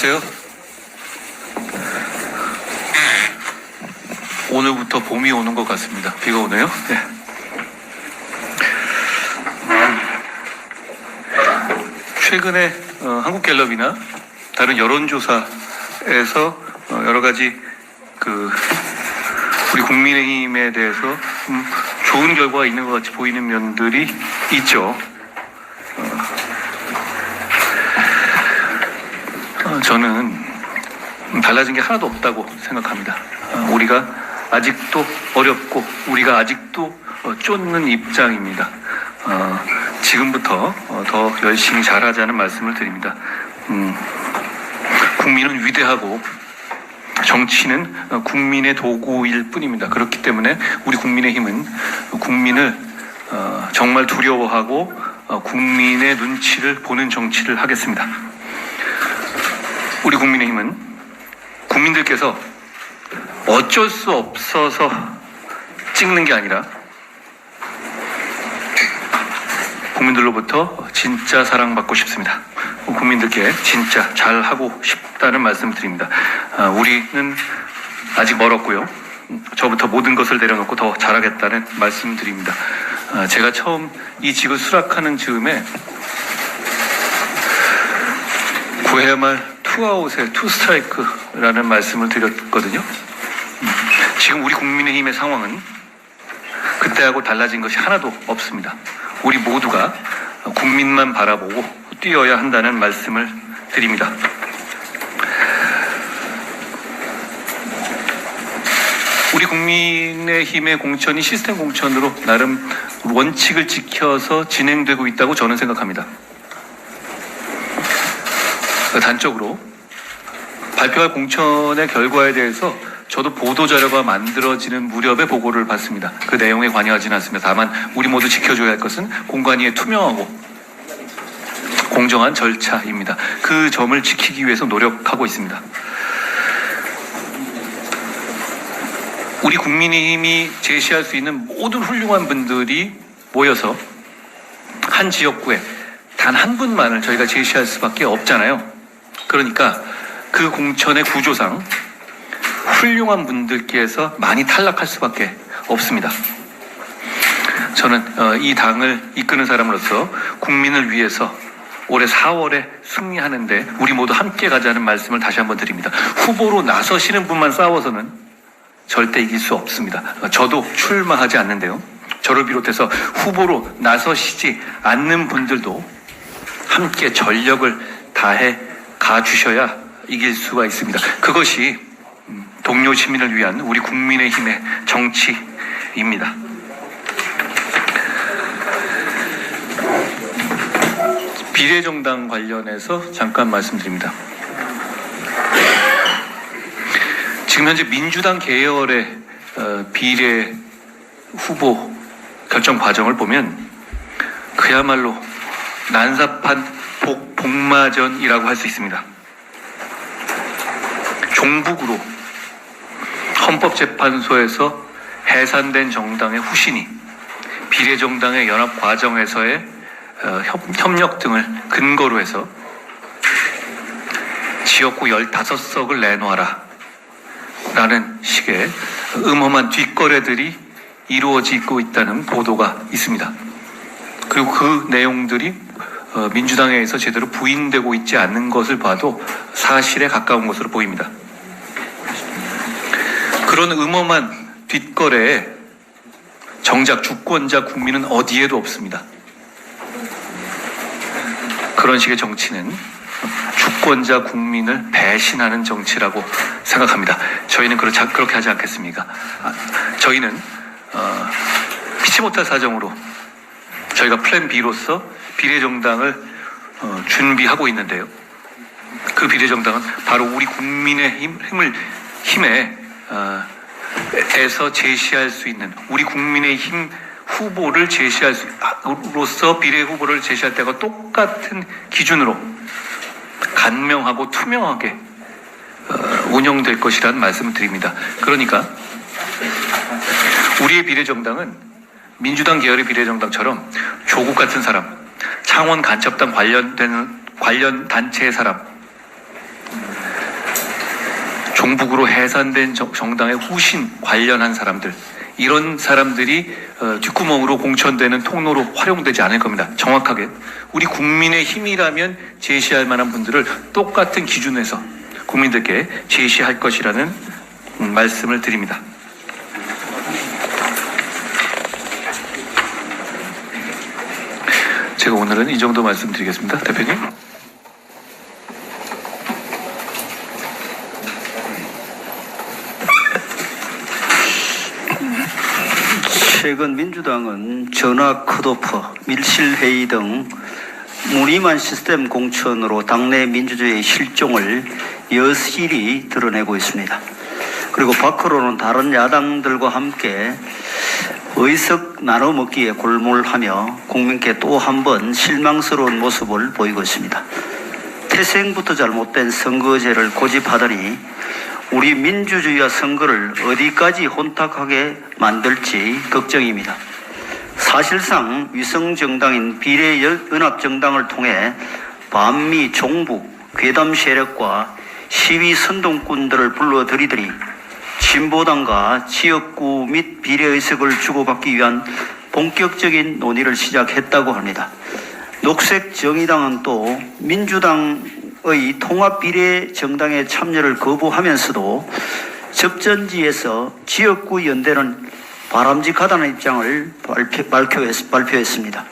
안녕하세요. 오늘부터 봄이 오는 것 같습니다. 비가 오네요. 네. 최근에 한국갤럽이나 다른 여론조사에서 여러 가지 우리 국민의힘에 대해서 좋은 결과가 있는 것 같이 보이는 면들이 있죠. 저는 달라진 게 하나도 없다고 생각합니다. 우리가 아직도 어렵고 우리가 아직도 쫓는 입장입니다. 지금부터 더 열심히 잘하자는 말씀을 드립니다. 국민은 위대하고 정치는 국민의 도구일 뿐입니다. 그렇기 때문에 우리 국민의힘은 국민을 정말 두려워하고 국민의 눈치를 보는 정치를 하겠습니다. 우리 국민의힘은 국민들께서 어쩔 수 없어서 찍는 게 아니라 국민들로부터 진짜 사랑받고 싶습니다. 국민들께 진짜 잘하고 싶다는 말씀을 드립니다. 우리는 아직 멀었고요. 저부터 모든 것을 내려놓고 더 잘하겠다는 말씀 드립니다. 제가 처음 이 직을 수락하는 즈음에 9회 말 투아웃에 투스트라이크라는 말씀을 드렸거든요. 지금 우리 국민의힘의 상황은 그때하고 달라진 것이 하나도 없습니다. 우리 모두가 국민만 바라보고 뛰어야 한다는 말씀을 드립니다. 우리 국민의힘의 공천이 시스템 공천으로 나름 원칙을 지켜서 진행되고 있다고 저는 생각합니다. 단적으로 발표할 공천의 결과에 대해서 저도 보도자료가 만들어지는 무렵에 보고를 받습니다. 그 내용에 관여하지는 않습니다. 다만 우리 모두 지켜줘야 할 것은 공관위의 투명하고 공정한 절차입니다. 그 점을 지키기 위해서 노력하고 있습니다. 우리 국민의힘이 제시할 수 있는 모든 훌륭한 분들이 모여서 한 지역구에 단 한 분만을 저희가 제시할 수밖에 없잖아요. 그러니까 그 공천의 구조상 훌륭한 분들께서 많이 탈락할 수밖에 없습니다. 저는 이 당을 이끄는 사람으로서 국민을 위해서 올해 4월에 승리하는데 우리 모두 함께 가자는 말씀을 다시 한번 드립니다. 후보로 나서시는 분만 싸워서는 절대 이길 수 없습니다. 저도 출마하지 않는데요. 저를 비롯해서 후보로 나서시지 않는 분들도 함께 전력을 다해 가주셔야 이길 수가 있습니다. 그것이 동료 시민을 위한 우리 국민의힘의 정치입니다. 비례정당 관련해서 잠깐 말씀드립니다. 지금 현재 민주당 계열의 비례 후보 결정 과정을 보면 그야말로 난삽한 복마전이라고 할 수 있습니다. 종북으로 헌법재판소에서 해산된 정당의 후신이 비례정당의 연합 과정에서의 협력 등을 근거로 해서 지역구 15석을 내놓아라 라는 식의 음험한 뒷거래들이 이루어지고 있다는 보도가 있습니다. 그리고 그 내용들이 민주당에 의해서 제대로 부인되고 있지 않는 것을 봐도 사실에 가까운 것으로 보입니다. 그런 음험한 뒷거래에 정작 주권자 국민은 어디에도 없습니다. 그런 식의 정치는 주권자 국민을 배신하는 정치라고 생각합니다. 저희는 그렇게 하지 않겠습니까? 저희는 피치 못할 사정으로 저희가 플랜 B로서 비례정당을 준비하고 있는데요. 그 비례정당은 바로 우리 국민의 힘에서 제시할 수 있는 우리 국민의힘 후보를 제시할 수로서 비례 후보를 제시할 때가 똑같은 기준으로 간명하고 투명하게 운영될 것이라는 말씀을 드립니다. 그러니까 우리의 비례정당은 민주당 계열의 비례정당처럼 조국 같은 사람, 창원 간첩당 관련 단체의 사람, 종북으로 해산된 정당의 후신 관련한 사람들, 이런 사람들이 뒷구멍으로 공천되는 통로로 활용되지 않을 겁니다. 정확하게 우리 국민의 힘이라면 제시할 만한 분들을 똑같은 기준에서 국민들께 제시할 것이라는 말씀을 드립니다. 제가 오늘은 이 정도 말씀드리겠습니다. 대표님. 최근 민주당은 전화 컷오프, 밀실회의 등 무늬만 시스템 공천으로 당내 민주주의의 실종을 여실히 드러내고 있습니다. 그리고 밖으로는 다른 야당들과 함께 의석 나눠 먹기에 골몰하며 국민께 또 한 번 실망스러운 모습을 보이고 있습니다. 태생부터 잘못된 선거제를 고집하더니 우리 민주주의와 선거를 어디까지 혼탁하게 만들지 걱정입니다. 사실상 위성정당인 비례연합정당을 통해 반미 종북 괴담 세력과 시위 선동꾼들을 불러들이더니 진보당과 지역구 및 비례의석을 주고받기 위한 본격적인 논의를 시작했다고 합니다. 녹색정의당은 또 민주당의 통합비례정당에 참여를 거부하면서도 접전지에서 지역구 연대는 바람직하다는 입장을 발표했습니다.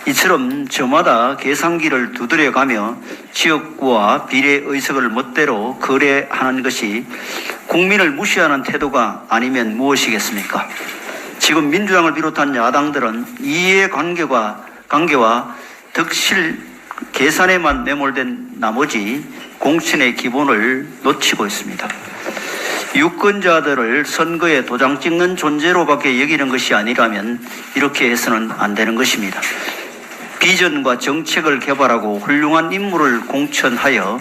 이처럼 저마다 계산기를 두드려가며 지역구와 비례의석을 멋대로 거래하는 것이 국민을 무시하는 태도가 아니면 무엇이겠습니까? 지금 민주당을 비롯한 야당들은 이해관계와 덕실 계산에만 매몰된 나머지 공천의 기본을 놓치고 있습니다. 유권자들을 선거에 도장 찍는 존재로밖에 여기는 것이 아니라면 이렇게 해서는 안 되는 것입니다. 비전과 정책을 개발하고 훌륭한 인물을 공천하여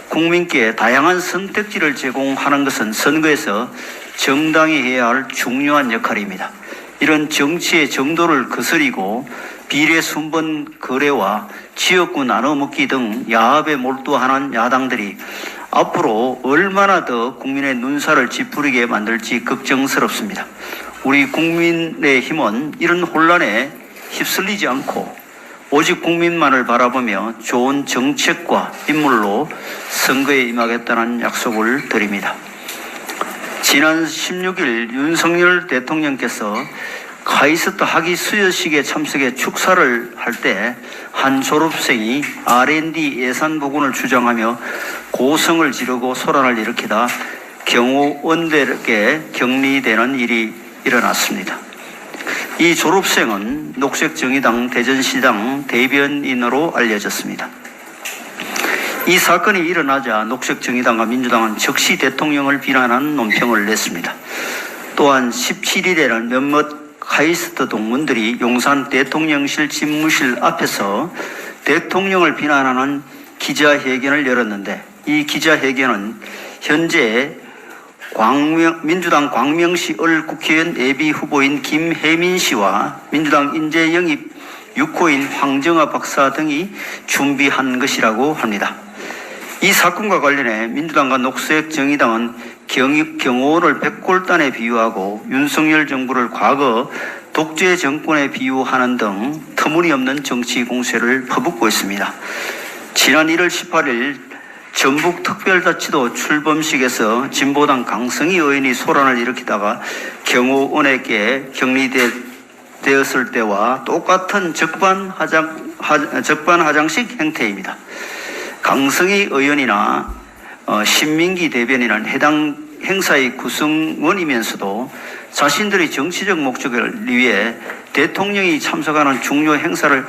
국민께 다양한 선택지를 제공하는 것은 선거에서 정당이 해야 할 중요한 역할입니다. 이런 정치의 정도를 거스리고 비례 순번 거래와 지역구 나눠먹기 등 야합에 몰두하는 야당들이 앞으로 얼마나 더 국민의 눈살을 찌푸리게 만들지 걱정스럽습니다. 우리 국민의 힘은 이런 혼란에 휩쓸리지 않고 오직 국민만을 바라보며 좋은 정책과 인물로 선거에 임하겠다는 약속을 드립니다. 지난 16일 윤석열 대통령께서 카이스트 학위 수여식에 참석해 축사를 할 때 한 졸업생이 R&D 예산 부분을 주장하며 고성을 지르고 소란을 일으키다 경호원들에게 격리되는 일이 일어났습니다. 이 졸업생은 녹색정의당 대전시당 대변인으로 알려졌습니다. 이 사건이 일어나자 녹색정의당과 민주당은 즉시 대통령을 비난하는 논평을 냈습니다. 또한 17일에는 몇몇 카이스트 동문들이 용산 대통령실 집무실 앞에서 대통령을 비난하는 기자회견을 열었는데 이 기자회견은 현재 민주당 광명시 을 국회의원 예비 후보인 김혜민 씨와 민주당 인재 영입 6호인 황정아 박사 등이 준비한 것이라고 합니다. 이 사건과 관련해 민주당과 녹색정의당은 경호원을 백골단에 비유하고 윤석열 정부를 과거 독재 정권에 비유하는 등 터무니없는 정치 공세를 퍼붓고 있습니다. 지난 1월 18일 전북특별자치도 출범식에서 진보당 강성희 의원이 소란을 일으키다가 경호원에게 격리되었을 때와 똑같은 적반하장식 행태입니다. 강성희 의원이나 신민기 대변인은 해당 행사의 구성원이면서도 자신들의 정치적 목적을 위해 대통령이 참석하는 중요 행사를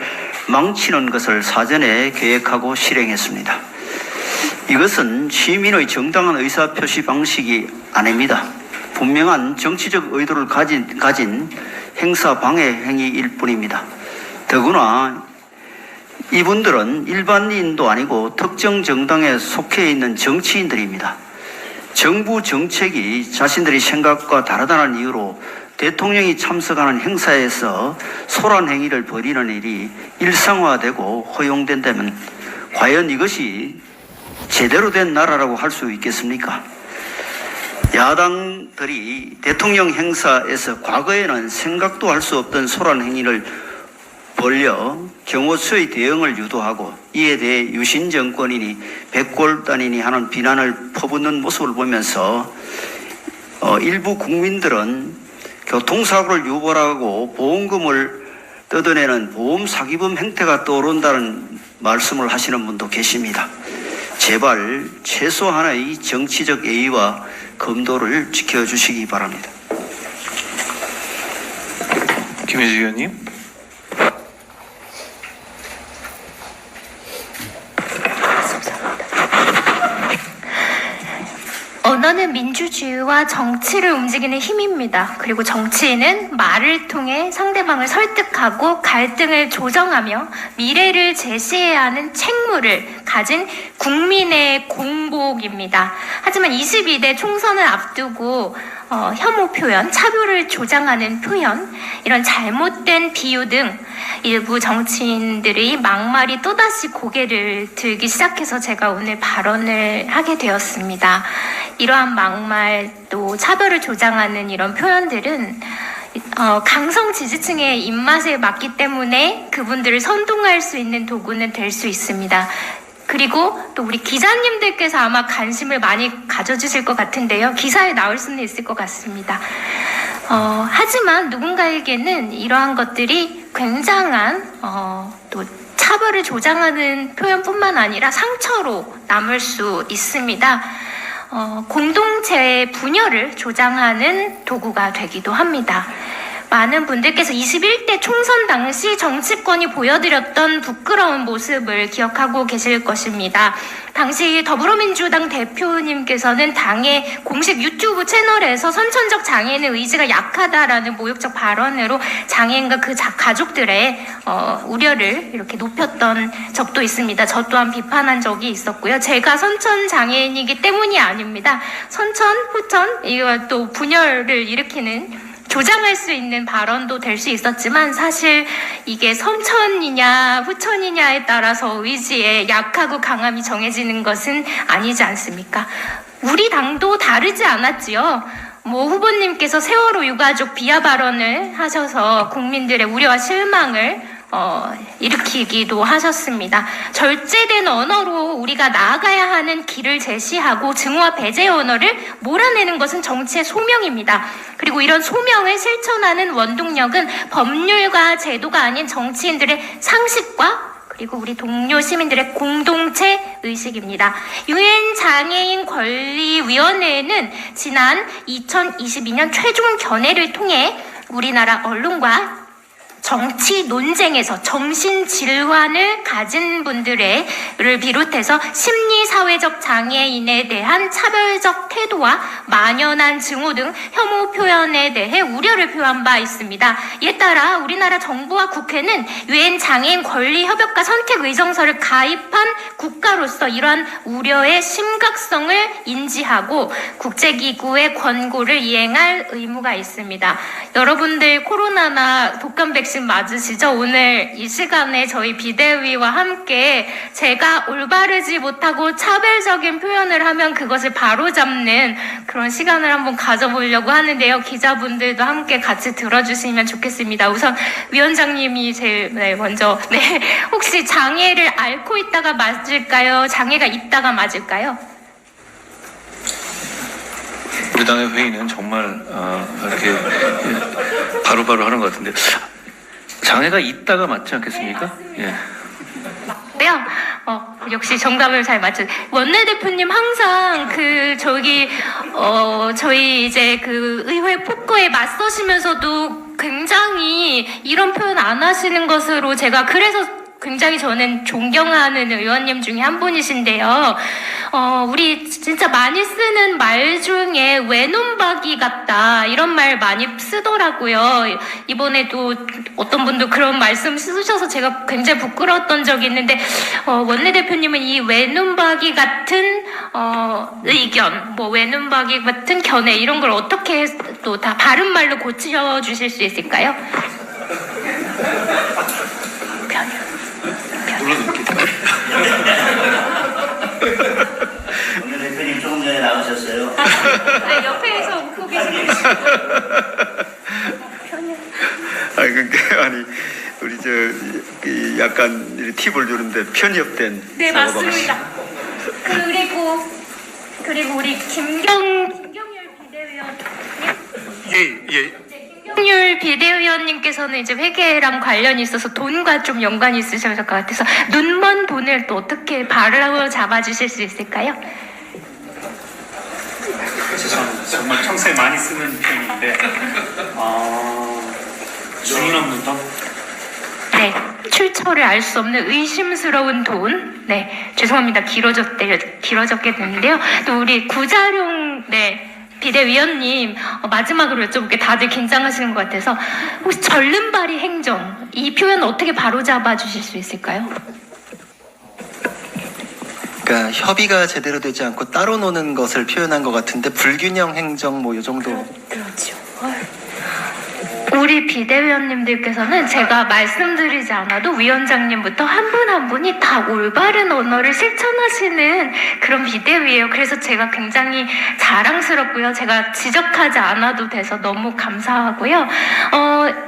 망치는 것을 사전에 계획하고 실행했습니다. 이것은 시민의 정당한 의사표시 방식이 아닙니다. 분명한 정치적 의도를 가진 행사 방해 행위일 뿐입니다. 더구나 이분들은 일반인도 아니고 특정 정당에 속해 있는 정치인들입니다. 정부 정책이 자신들의 생각과 다르다는 이유로 대통령이 참석하는 행사에서 소란 행위를 벌이는 일이 일상화되고 허용된다면 과연 이것이 제대로 된 나라라고 할 수 있겠습니까? 야당들이 대통령 행사에서 과거에는 생각도 할 수 없던 소란 행위를 벌여 경호처의 대응을 유도하고 이에 대해 유신 정권이니 백골단이니 하는 비난을 퍼붓는 모습을 보면서 일부 국민들은 교통사고를 유발하고 보험금을 뜯어내는 보험 사기범 행태가 떠오른다는 말씀을 하시는 분도 계십니다. 제발 최소한의 정치적 예의와 검도를 지켜주시기 바랍니다. 김혜지 의원님. 언어는 민주주의와 정치를 움직이는 힘입니다. 그리고 정치인은 말을 통해 상대방을 설득하고 갈등을 조정하며 미래를 제시해야 하는 책무를 가진 국민의 공복입니다. 하지만 22대 총선을 앞두고 혐오 표현, 차별을 조장하는 표현, 이런 잘못된 비유 등 일부 정치인들의 막말이 또다시 고개를 들기 시작해서 제가 오늘 발언을 하게 되었습니다. 이러한 막말 또 차별을 조장하는 이런 표현들은 강성 지지층의 입맛에 맞기 때문에 그분들을 선동할 수 있는 도구는 될 수 있습니다. 그리고 또 우리 기자님들께서 아마 관심을 많이 가져주실 것 같은데요. 기사에 나올 수는 있을 것 같습니다. 하지만 누군가에게는 이러한 것들이 굉장한 또 차별을 조장하는 표현뿐만 아니라 상처로 남을 수 있습니다. 공동체의 분열을 조장하는 도구가 되기도 합니다. 많은 분들께서 21대 총선 당시 정치권이 보여드렸던 부끄러운 모습을 기억하고 계실 것입니다. 당시 더불어민주당 대표님께서는 당의 공식 유튜브 채널에서 선천적 장애인의 의지가 약하다라는 모욕적 발언으로 장애인과 그 가족들의 우려를 이렇게 높였던 적도 있습니다. 저 또한 비판한 적이 있었고요. 제가 선천 장애인이기 때문이 아닙니다. 선천, 후천, 이거 또 분열을 일으키는 조장할 수 있는 발언도 될 수 있었지만 사실 이게 선천이냐 후천이냐에 따라서 의지의 약하고 강함이 정해지는 것은 아니지 않습니까? 우리 당도 다르지 않았지요. 후보님께서 세월호 유가족 비하 발언을 하셔서 국민들의 우려와 실망을 일으키기도 하셨습니다. 절제된 언어로 우리가 나아가야 하는 길을 제시하고 증오와 배제의 언어를 몰아내는 것은 정치의 소명입니다. 그리고 이런 소명을 실천하는 원동력은 법률과 제도가 아닌 정치인들의 상식과 그리고 우리 동료 시민들의 공동체 의식입니다. 유엔 장애인 권리위원회는 지난 2022년 최종 견해를 통해 우리나라 언론과 정치 논쟁에서 정신질환을 가진 분들을 비롯해서 심리사회적 장애인에 대한 차별적 태도와 만연한 증오 등 혐오 표현에 대해 우려를 표한 바 있습니다. 이에 따라 우리나라 정부와 국회는 유엔 장애인 권리협약과 선택의정서를 가입한 국가로서 이러한 우려의 심각성을 인지하고 국제기구의 권고를 이행할 의무가 있습니다. 여러분들 코로나나 독감 백신 맞으시죠? 오늘 이 시간에 저희 비대위와 함께 제가 올바르지 못하고 차별적인 표현을 하면 그것을 바로잡는 그런 시간을 한번 가져보려고 하는데요. 기자분들도 함께 같이 들어주시면 좋겠습니다. 우선 위원장님이 제일 먼저 혹시 장애를 앓고 있다가 맞을까요? 장애가 있다가 맞을까요? 우리 당의 회의는 정말 이렇게 바로바로 하는 것 같은데 장애가 있다가 맞지 않겠습니까? 예. 맞고요. 역시 정답을 잘 맞춘 원내대표님 항상 저희 이제 그 의회 폭거에 맞서시면서도 굉장히 이런 표현 안 하시는 것으로 제가 그래서 굉장히 저는 존경하는 의원님 중에 한 분이신데요. 우리 진짜 많이 쓰는 말 중에 외눈박이 같다 이런 말 많이 쓰더라고요. 이번에도 어떤 분도 그런 말씀 쓰셔서 제가 굉장히 부끄러웠던 적이 있는데 원내대표님은 이 외눈박이 같은 의견, 외눈박이 같은 견해 이런 걸 어떻게 또 다 바른 말로 고쳐주실 수 있을까요? 오늘 대표님 조금 전에 나오셨어요. 옆에 아니 우리 약간 팁을 주는데 편협된. 네, 맞습니다. 그리고 우리 김경률 비대위원. 김경률 비대위원님께서는 이제 회계랑 관련이 있어서 돈과 좀 연관이 있으실 것 같아서 눈먼 돈을 또 어떻게 바로 잡아주실 수 있을까요? 저는 정말 평소에 많이 쓰는 표현인데 주인 없는 돈? 네, 출처를 알 수 없는 의심스러운 돈. 네, 죄송합니다. 길어졌게 됐는데요. 또 우리 구자룡 비대위원님 마지막으로 여쭤볼게. 다들 긴장하시는 것 같아서 혹시 절름발이 행정 이 표현 어떻게 바로 잡아주실 수 있을까요? 그러니까 협의가 제대로 되지 않고 따로 노는 것을 표현한 것 같은데 불균형 행정 뭐 이 정도. 그렇죠. 우리 비대위원님들께서는 제가 말씀드리지 않아도 위원장님부터 한 분 한 분이 다 올바른 언어를 실천하시는 그런 비대위예요. 그래서 제가 굉장히 자랑스럽고요. 제가 지적하지 않아도 돼서 너무 감사하고요.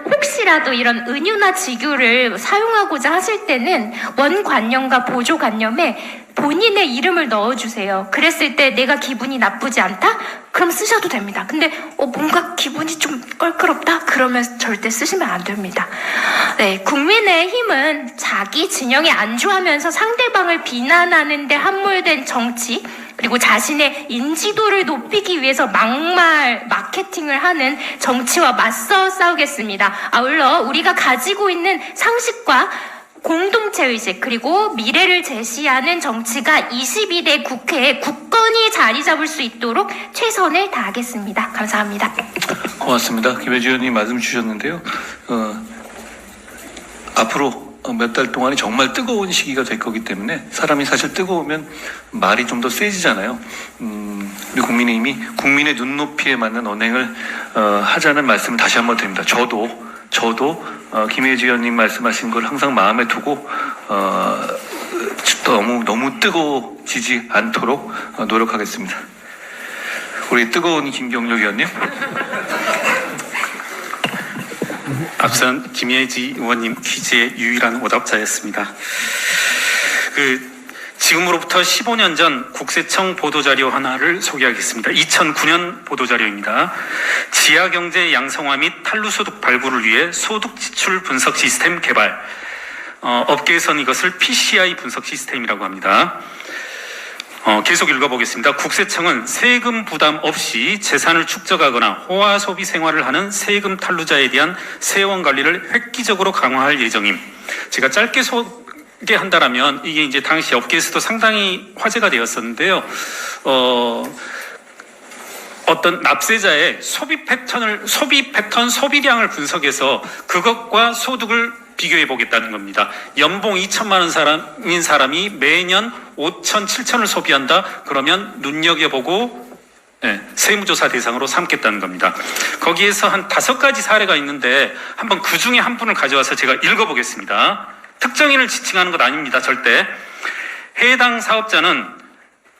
혹시라도 이런 은유나 직유를 사용하고자 하실 때는 원관념과 보조관념에 본인의 이름을 넣어주세요. 그랬을 때 내가 기분이 나쁘지 않다? 그럼 쓰셔도 됩니다. 근데 뭔가 기분이 좀 껄끄럽다? 그러면 절대 쓰시면 안 됩니다. 네, 국민의힘은 자기 진영에 안주하면서 상대방을 비난하는 데 함몰된 정치, 그리고 자신의 인지도를 높이기 위해서 막말 마케팅을 하는 정치와 맞서 싸우겠습니다. 아울러 우리가 가지고 있는 상식과 공동체의식 그리고 미래를 제시하는 정치가 22대 국회에 굳건히 자리 잡을 수 있도록 최선을 다하겠습니다. 감사합니다. 고맙습니다. 김혜지 의원님 말씀 주셨는데요. 앞으로 몇 달 동안이 정말 뜨거운 시기가 될 거기 때문에 사람이 사실 뜨거우면 말이 좀 더 세지잖아요. 우리 국민의힘이 국민의 눈높이에 맞는 언행을 하자는 말씀을 다시 한번 드립니다. 저도 김혜지 의원님 말씀하신 걸 항상 마음에 두고 너무 뜨거워지지 않도록 노력하겠습니다. 우리 뜨거운 김경률 의원님. 앞선 김혜지 의원님 퀴즈의 유일한 오답자였습니다. 지금으로부터 15년 전 국세청 보도자료 하나를 소개하겠습니다. 2009년 보도자료입니다. 지하경제 양성화 및 탄루소득 발굴을 위해 소득지출 분석 시스템 개발. 업계에서는 이것을 PCI 분석 시스템이라고 합니다. 계속 읽어보겠습니다. 국세청은 세금 부담 없이 재산을 축적하거나 호화 소비 생활을 하는 세금 탈루자에 대한 세원 관리를 획기적으로 강화할 예정임. 제가 짧게 소개한다라면 이게 이제 당시 업계에서도 상당히 화제가 되었었는데요. 어떤 납세자의 소비 패턴, 소비량을 분석해서 그것과 소득을 비교해 보겠다는 겁니다. 연봉 2천만 원 사람인 사람이 매년 5천, 7천을 소비한다? 그러면 눈여겨보고 세무조사 대상으로 삼겠다는 겁니다. 거기에서 한 5가지 사례가 있는데 한번 그 중에 한 분을 가져와서 제가 읽어보겠습니다. 특정인을 지칭하는 것 아닙니다. 절대. 해당 사업자는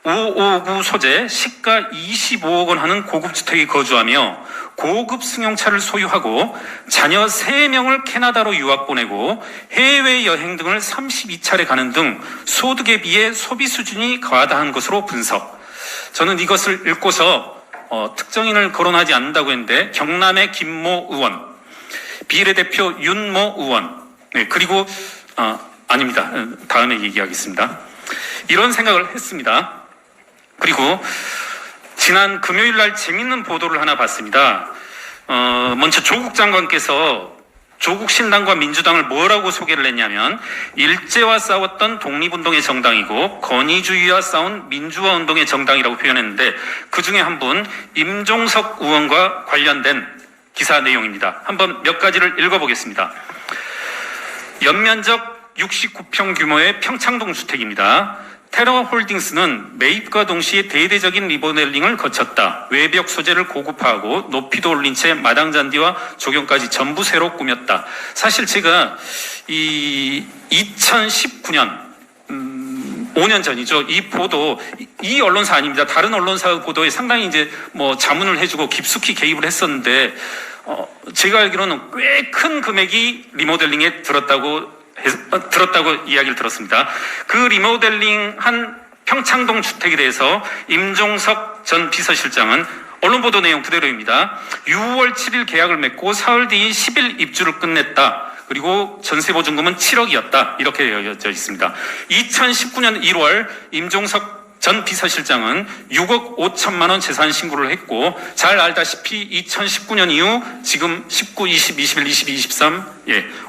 559 소재, 시가 25억 원 하는 고급 주택에 거주하며 고급 승용차를 소유하고 자녀 3명을 캐나다로 유학 보내고 해외 여행 등을 32차례 가는 등 소득에 비해 소비 수준이 과다한 것으로 분석. 저는 이것을 읽고서 특정인을 거론하지 않는다고 했는데 경남의 김모 의원, 비례대표 윤모 의원, 그리고 아닙니다. 다음에 얘기하겠습니다. 이런 생각을 했습니다. 그리고 지난 금요일 날 재밌는 보도를 하나 봤습니다. 먼저 조국 장관께서 조국 신당과 민주당을 뭐라고 소개를 했냐면 일제와 싸웠던 독립운동의 정당이고 권위주의와 싸운 민주화 운동의 정당이라고 표현했는데 그 중에 한 분 임종석 의원과 관련된 기사 내용입니다. 한번 몇 가지를 읽어보겠습니다. 연면적 69평 규모의 평창동 주택입니다. 테러홀딩스는 매입과 동시에 대대적인 리모델링을 거쳤다. 외벽 소재를 고급화하고 높이도 올린 채 마당 잔디와 조경까지 전부 새로 꾸몄다. 사실 제가 이 2019년 5년 전이죠. 이 보도, 이 언론사 아닙니다. 다른 언론사 보도에 상당히 이제 뭐 자문을 해주고 깊숙이 개입을 했었는데, 제가 알기로는 꽤 큰 금액이 리모델링에 들었다고 이야기를 들었습니다. 그 리모델링 한 평창동 주택에 대해서 임종석 전 비서실장은 언론 보도 내용 그대로입니다. 6월 7일 계약을 맺고 사흘 뒤인 10일 입주를 끝냈다. 그리고 전세 보증금은 7억이었다. 이렇게 되어져 있습니다. 2019년 1월 임종석 전 비서실장은 6억 5천만 원 재산 신고를 했고, 잘 알다시피 2019년 이후 지금 19, 20, 21, 22, 23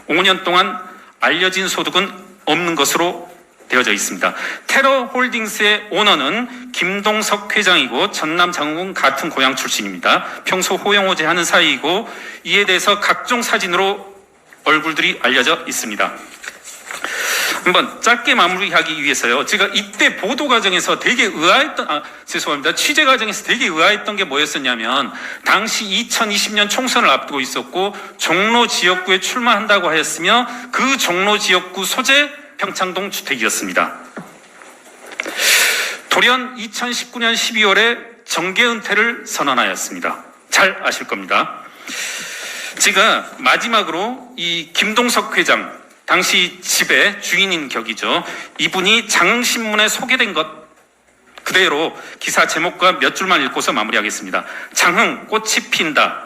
5년 동안 알려진 소득은 없는 것으로 되어져 있습니다. 테러홀딩스의 오너는 김동석 회장이고 전남 장흥군 같은 고향 출신입니다. 평소 호영호재 하는 사이이고 이에 대해서 각종 사진으로 얼굴들이 알려져 있습니다. 한번 짧게 마무리하기 위해서요. 제가 이때 보도 과정에서 되게 취재 과정에서 되게 의아했던 게 뭐였었냐면, 당시 2020년 총선을 앞두고 있었고 종로 지역구에 출마한다고 하였으며 그 종로 지역구 소재 평창동 주택이었습니다. 돌연 2019년 12월에 정계 은퇴를 선언하였습니다. 잘 아실 겁니다. 제가 마지막으로 이 김동석 회장, 당시 집의 주인인 격이죠. 이분이 장흥신문에 소개된 것 그대로 기사 제목과 몇 줄만 읽고서 마무리하겠습니다. 장흥 꽃이 핀다.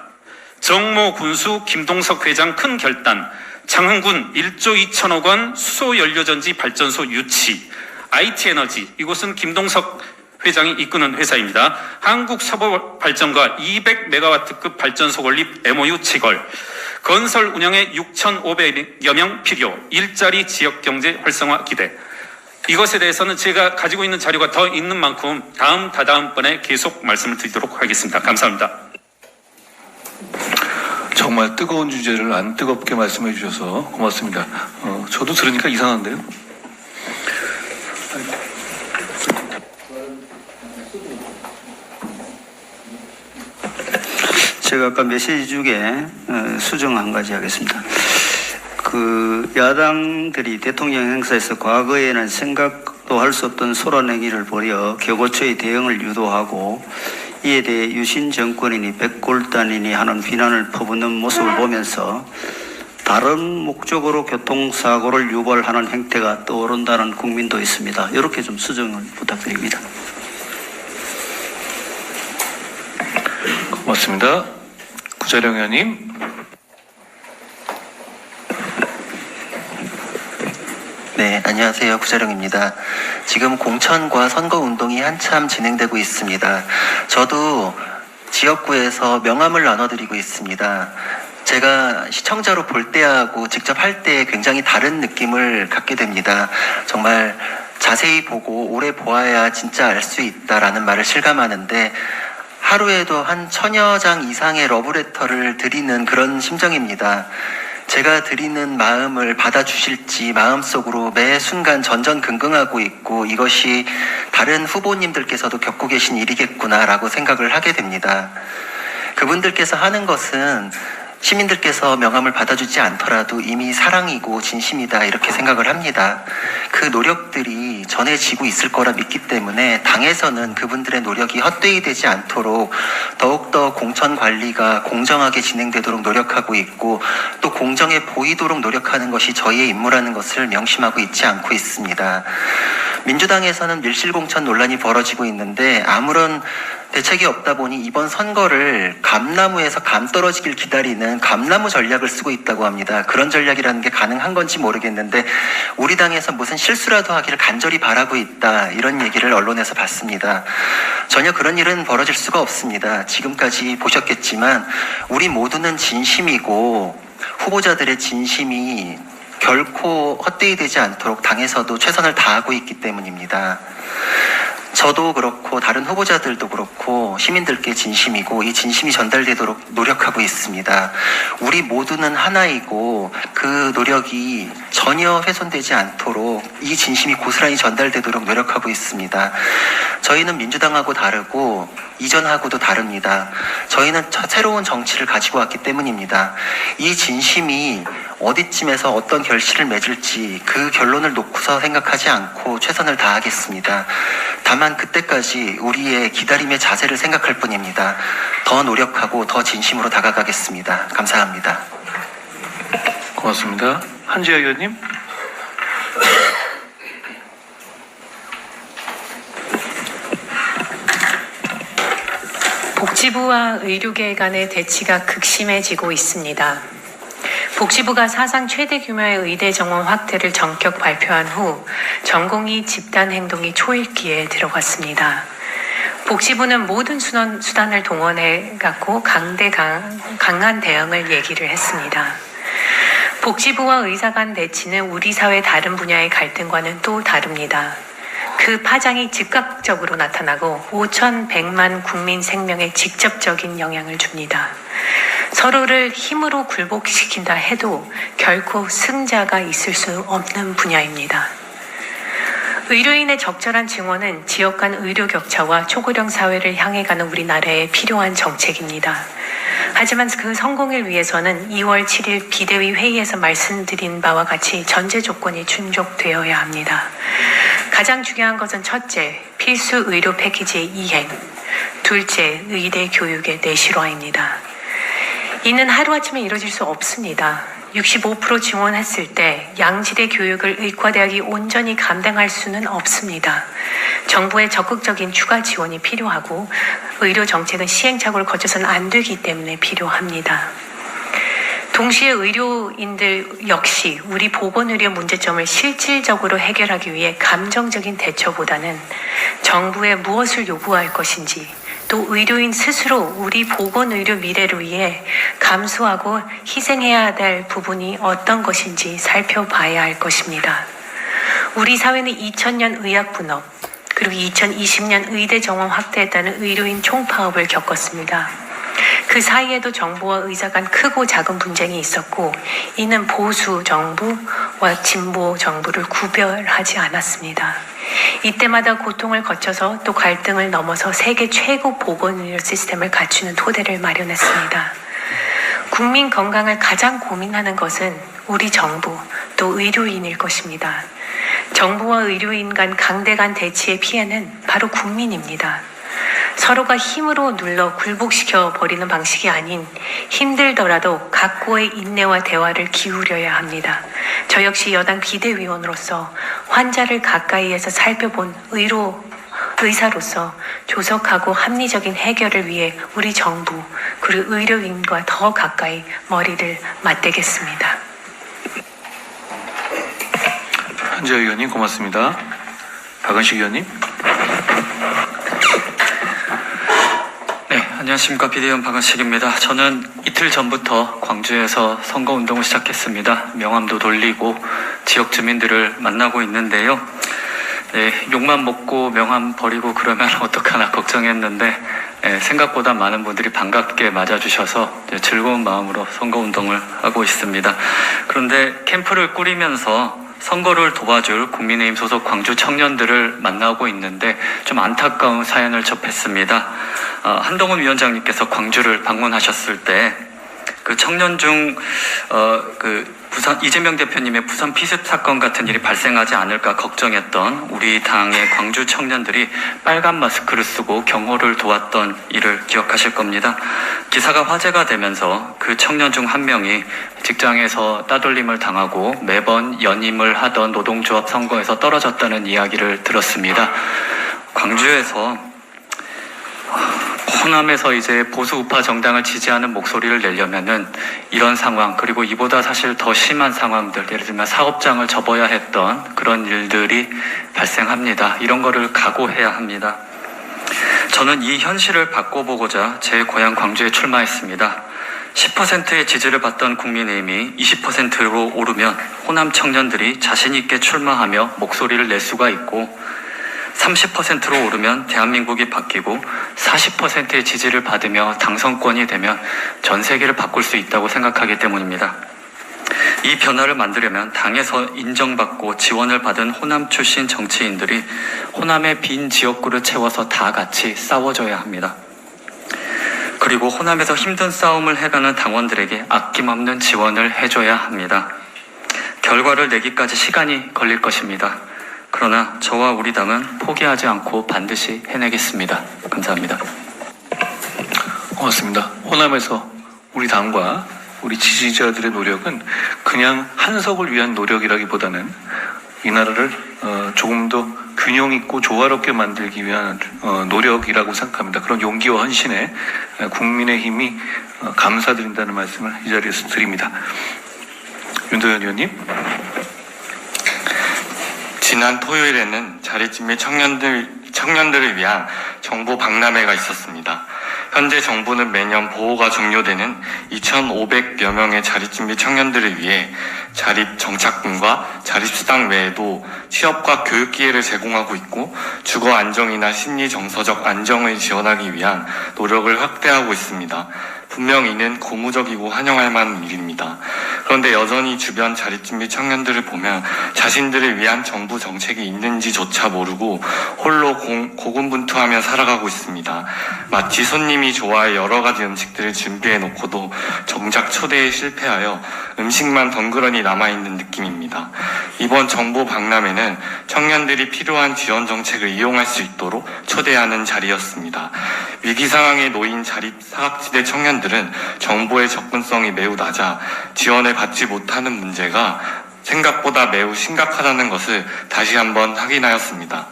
정모 군수 김동석 회장 큰 결단. 장흥군 1조 2천억 원 수소연료전지 발전소 유치. IT에너지, 이곳은 김동석 회장이 이끄는 회사입니다. 한국서부발전과 200메가와트급 발전소 건립 MOU 체결. 건설 운영에 6,500여 명 필요. 일자리 지역경제 활성화 기대. 이것에 대해서는 제가 가지고 있는 자료가 더 있는 만큼 다다음번에 계속 말씀을 드리도록 하겠습니다. 감사합니다. 정말 뜨거운 주제를 안 뜨겁게 말씀해 주셔서 고맙습니다. 저도 들으니까 이상한데요. 제가 아까 메시지 중에 수정 한 가지 하겠습니다. 그 야당들이 대통령 행사에서 과거에는 생각도 할 수 없던 소란행위를 벌여 격오처의 대응을 유도하고 이에 대해 유신 정권이니 백골단이니 하는 비난을 퍼붓는 모습을 보면서 다른 목적으로 교통사고를 유발하는 행태가 떠오른다는 국민도 있습니다. 이렇게 좀 수정을 부탁드립니다. 고맙습니다. 구자령 의원님. 네, 안녕하세요. 구자령입니다. 지금 공천과 선거운동이 한참 진행되고 있습니다. 저도 지역구에서 명함을 나눠드리고 있습니다. 제가 시청자로 볼 때하고 직접 할 때 굉장히 다른 느낌을 갖게 됩니다. 정말 자세히 보고 오래 보아야 진짜 알 수 있다라는 말을 실감하는데, 하루에도 한 1000여 장 이상의 러브레터를 드리는 그런 심정입니다. 제가 드리는 마음을 받아주실지 마음속으로 매 순간 전전긍긍하고 있고, 이것이 다른 후보님들께서도 겪고 계신 일이겠구나라고 생각을 하게 됩니다. 그분들께서 하는 것은 시민들께서 명함을 받아주지 않더라도 이미 사랑이고 진심이다, 이렇게 생각을 합니다. 그 노력들이 전해지고 있을 거라 믿기 때문에 당에서는 그분들의 노력이 헛되이 되지 않도록 더욱더 공천 관리가 공정하게 진행되도록 노력하고 있고, 또 공정해 보이도록 노력하는 것이 저희의 임무라는 것을 명심하고 있지 않고 있습니다. 민주당에서는 밀실공천 논란이 벌어지고 있는데 아무런 대책이 없다 보니 이번 선거를 감나무에서 감 떨어지길 기다리는 감나무 전략을 쓰고 있다고 합니다. 그런 전략이라는 게 가능한 건지 모르겠는데 우리 당에서 무슨 실수라도 하기를 간절히 바라고 있다, 이런 얘기를 언론에서 봤습니다. 전혀 그런 일은 벌어질 수가 없습니다. 지금까지 보셨겠지만 우리 모두는 진심이고 후보자들의 진심이 결코 헛되이 되지 않도록 당에서도 최선을 다하고 있기 때문입니다. 저도 그렇고 다른 후보자들도 그렇고 시민들께 진심이고 이 진심이 전달되도록 노력하고 있습니다. 우리 모두는 하나이고 그 노력이 전혀 훼손되지 않도록 이 진심이 고스란히 전달되도록 노력하고 있습니다. 저희는 민주당하고 다르고 이전하고도 다릅니다. 저희는 새로운 정치를 가지고 왔기 때문입니다. 이 진심이 어디쯤에서 어떤 결실을 맺을지 그 결론을 놓고서 생각하지 않고 최선을 다하겠습니다. 다만 그때까지 우리의 기다림의 자세를 생각할 뿐입니다. 더 노력하고 더 진심으로 다가가겠습니다. 감사합니다. 고맙습니다. 한지아 의원님. 복지부와 의료계 간의 대치가 극심해지고 있습니다. 복지부가 사상 최대 규모의 의대 정원 확대를 전격 발표한 후 전공의 집단 행동이 초읽기에 들어갔습니다. 복지부는 모든 수단을 동원해 갖고 강한 대응을 얘기를 했습니다. 복지부와 의사 간 대치는 우리 사회 다른 분야의 갈등과는 또 다릅니다. 그 파장이 즉각적으로 나타나고 5,100만 국민 생명에 직접적인 영향을 줍니다. 서로를 힘으로 굴복시킨다 해도 결코 승자가 있을 수 없는 분야입니다. 의료인의 적절한 증원은 지역 간 의료 격차와 초고령 사회를 향해 가는 우리나라에 필요한 정책입니다. 하지만 그 성공을 위해서는 2월 7일 비대위 회의에서 말씀드린 바와 같이 전제 조건이 충족되어야 합니다. 가장 중요한 것은 첫째, 필수 의료 패키지의 이행, 둘째, 의대 교육의 내실화입니다. 이는 하루아침에 이루어질 수 없습니다. 65% 지원했을 때 양질의 교육을 의과대학이 온전히 감당할 수는 없습니다. 정부의 적극적인 추가 지원이 필요하고 의료 정책은 시행착오를 거쳐서는 안 되기 때문에 필요합니다. 동시에 의료인들 역시 우리 보건의료 문제점을 실질적으로 해결하기 위해 감정적인 대처보다는 정부에 무엇을 요구할 것인지, 또 의료인 스스로 우리 보건의료 미래를 위해 감수하고 희생해야 될 부분이 어떤 것인지 살펴봐야 할 것입니다. 우리 사회는 2000년 의학분업, 그리고 2020년 의대 정원 확대했다는 의료인 총파업을 겪었습니다. 그 사이에도 정부와 의사 간 크고 작은 분쟁이 있었고, 이는 보수 정부와 진보 정부를 구별하지 않았습니다. 이때마다 고통을 거쳐서 또 갈등을 넘어서 세계 최고 보건의료 시스템을 갖추는 토대를 마련했습니다. 국민 건강을 가장 고민하는 것은 우리 정부 또 의료인일 것입니다. 정부와 의료인 간 강대 간 대치의 피해는 바로 국민입니다. 서로가 힘으로 눌러 굴복시켜 버리는 방식이 아닌 힘들더라도 각고의 인내와 대화를 기울여야 합니다. 저 역시 여당 비대위원으로서 환자를 가까이에서 살펴본 의사로서 조속하고 합리적인 해결을 위해 우리 정부 그리고 의료인과 더 가까이 머리를 맞대겠습니다. 한지아 의원님 고맙습니다. 박은식 의원님. 네, 안녕하십니까. 비대위원 박은식입니다. 저는 이틀 전부터 광주에서 선거운동을 시작했습니다. 명함도 돌리고 지역 주민들을 만나고 있는데요. 네, 욕만 먹고 명함 버리고 그러면 어떡하나 걱정했는데 생각보다 많은 분들이 반갑게 맞아주셔서 즐거운 마음으로 선거운동을 하고 있습니다. 그런데 캠프를 꾸리면서 선거를 도와줄 국민의힘 소속 광주 청년들을 만나고 있는데 좀 안타까운 사연을 접했습니다. 한동훈 위원장님께서 광주를 방문하셨을 때 그 청년 중 부산 이재명 대표님의 부산 피습 사건 같은 일이 발생하지 않을까 걱정했던 우리 당의 광주 청년들이 빨간 마스크를 쓰고 경호를 도왔던 일을 기억하실 겁니다. 기사가 화제가 되면서 그 청년 중 한 명이 직장에서 따돌림을 당하고 매번 연임을 하던 노동조합 선거에서 떨어졌다는 이야기를 들었습니다. 광주에서 호남에서 이제 보수 우파 정당을 지지하는 목소리를 내려면은 이런 상황, 그리고 이보다 사실 더 심한 상황들, 예를 들면 사업장을 접어야 했던 그런 일들이 발생합니다. 이런 거를 각오해야 합니다. 저는 이 현실을 바꿔보고자 제 고향 광주에 출마했습니다. 10%의 지지를 받던 국민의힘이 20%로 오르면 호남 청년들이 자신 있게 출마하며 목소리를 낼 수가 있고, 30%로 오르면 대한민국이 바뀌고 40%의 지지를 받으며 당선권이 되면 전 세계를 바꿀 수 있다고 생각하기 때문입니다. 이 변화를 만들려면 당에서 인정받고 지원을 받은 호남 출신 정치인들이 호남의 빈 지역구를 채워서 다 같이 싸워줘야 합니다. 그리고 호남에서 힘든 싸움을 해가는 당원들에게 아낌없는 지원을 해줘야 합니다. 결과를 내기까지 시간이 걸릴 것입니다. 그러나 저와 우리 당은 포기하지 않고 반드시 해내겠습니다. 감사합니다. 고맙습니다. 호남에서 우리 당과 우리 지지자들의 노력은 그냥 한석을 위한 노력이라기보다는 이 나라를 조금 더 균형 있고 조화롭게 만들기 위한 노력이라고 생각합니다. 그런 용기와 헌신에 국민의힘이 감사드린다는 말씀을 이 자리에서 드립니다. 윤도현 의원님. 지난 토요일에는 자립진비 청년들을 위한 정보 박람회가 있었습니다. 현재 정부는 매년 보호가 종료되는 2,500여 명의 자립준비 청년들을 위해 자립 정착금과 자립수당 외에도 취업과 교육 기회를 제공하고 있고 주거 안정이나 심리 정서적 안정을 지원하기 위한 노력을 확대하고 있습니다. 분명 이는 고무적이고 환영할 만한 일입니다. 그런데 여전히 주변 자립준비 청년들을 보면 자신들을 위한 정부 정책이 있는지조차 모르고 홀로 고군분투하며 살아가고 있습니다. 마치 손님이 좋아할 여러 가지 음식들을 준비해 놓고도 정작 초대에 실패하여 음식만 덩그러니 남아있는 느낌입니다. 이번 정보 박람회는 청년들이 필요한 지원 정책을 이용할 수 있도록 초대하는 자리였습니다. 위기 상황에 놓인 자립 사각지대 청년들은 정보의 접근성이 매우 낮아 지원을 받지 못하는 문제가 생각보다 매우 심각하다는 것을 다시 한번 확인하였습니다.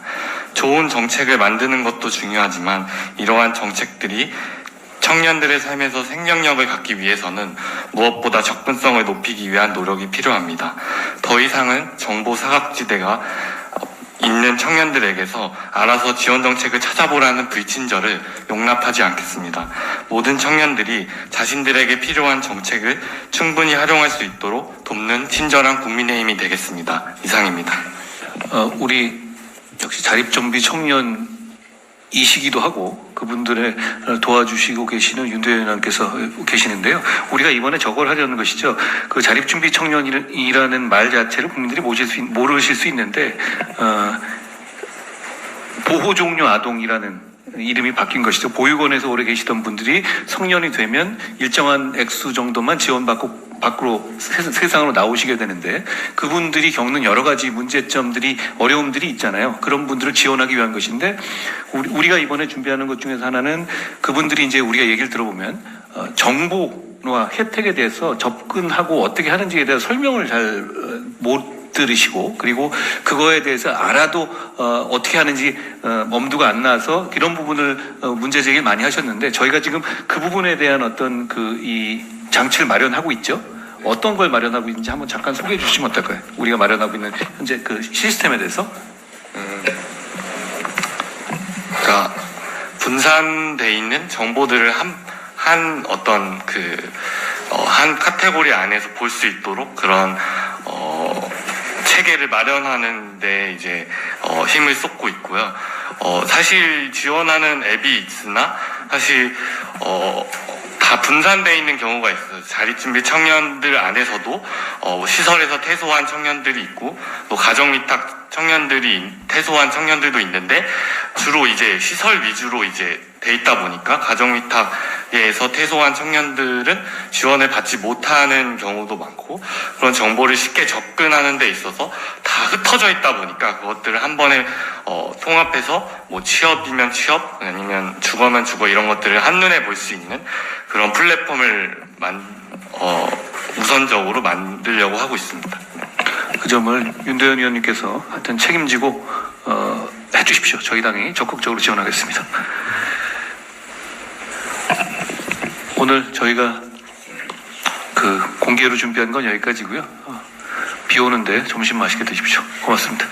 좋은 정책을 만드는 것도 중요하지만 이러한 정책들이 청년들의 삶에서 생명력을 갖기 위해서는 무엇보다 접근성을 높이기 위한 노력이 필요합니다. 더 이상은 정보 사각지대가 있는 청년들에게서 알아서 지원 정책을 찾아보라는 불친절을 용납하지 않겠습니다. 모든 청년들이 자신들에게 필요한 정책을 충분히 활용할 수 있도록 돕는 친절한 국민의힘이 되겠습니다. 이상입니다. 우리 역시 자립정비 청년이시기도 하고 그분들을 도와주시고 계시는 윤도현 의원께서 계시는데요. 우리가 이번에 저걸 하려는 것이죠. 그 자립준비 청년이라는 말 자체를 국민들이 모르실 수 있는데 보호종료 아동이라는 이름이 바뀐 것이죠. 보육원에서 오래 계시던 분들이 성년이 되면 일정한 액수 정도만 지원받고 밖으로 세상으로 나오시게 되는데 그분들이 겪는 여러 가지 문제점들이 어려움들이 있잖아요. 그런 분들을 지원하기 위한 것인데 우리가 이번에 준비하는 것 중에서 하나는 그분들이 이제 우리가 얘기를 들어보면 정보와 혜택에 대해서 접근하고 어떻게 하는지에 대해서 설명을 잘 못 들으시고 그리고 그거에 대해서 알아도 어떻게 하는지 엄두가 안 나서 이런 부분을 문제 제기를 많이 하셨는데 저희가 지금 그 부분에 대한 어떤 이 장치를 마련하고 있죠. 어떤 걸 마련하고 있는지 한번 잠깐 소개해 주시면 어떨까요? 우리가 마련하고 있는 현재 그 시스템에 대해서. 그러니까 분산돼 있는 정보들을 한 어떤 한 카테고리 안에서 볼 수 있도록 그런 체계를 마련하는데 이제 힘을 쏟고 있고요. 사실 지원하는 앱이 있으나 사실 다 분산되어 있는 경우가 있어요. 자립준비 청년들 안에서도 시설에서 퇴소한 청년들이 있고 또 가정위탁 청년들이 퇴소한 청년들도 있는데 주로 이제 시설 위주로 이제 돼 있다 보니까 가정위탁에서 퇴소한 청년들은 지원을 받지 못하는 경우도 많고 그런 정보를 쉽게 접근하는 데 있어서 다 흩어져 있다 보니까 그것들을 한 번에 통합해서 뭐 취업이면 취업 아니면 주거면 주거 이런 것들을 한눈에 볼 수 있는 그런 플랫폼을 우선적으로 만들려고 하고 있습니다. 그 점을 윤도현 의원님께서 하여튼 책임지고 해주십시오. 저희 당이 적극적으로 지원하겠습니다. 오늘 저희가 공개로 준비한 건 여기까지고요. 비 오는데 점심 맛있게 드십시오. 고맙습니다.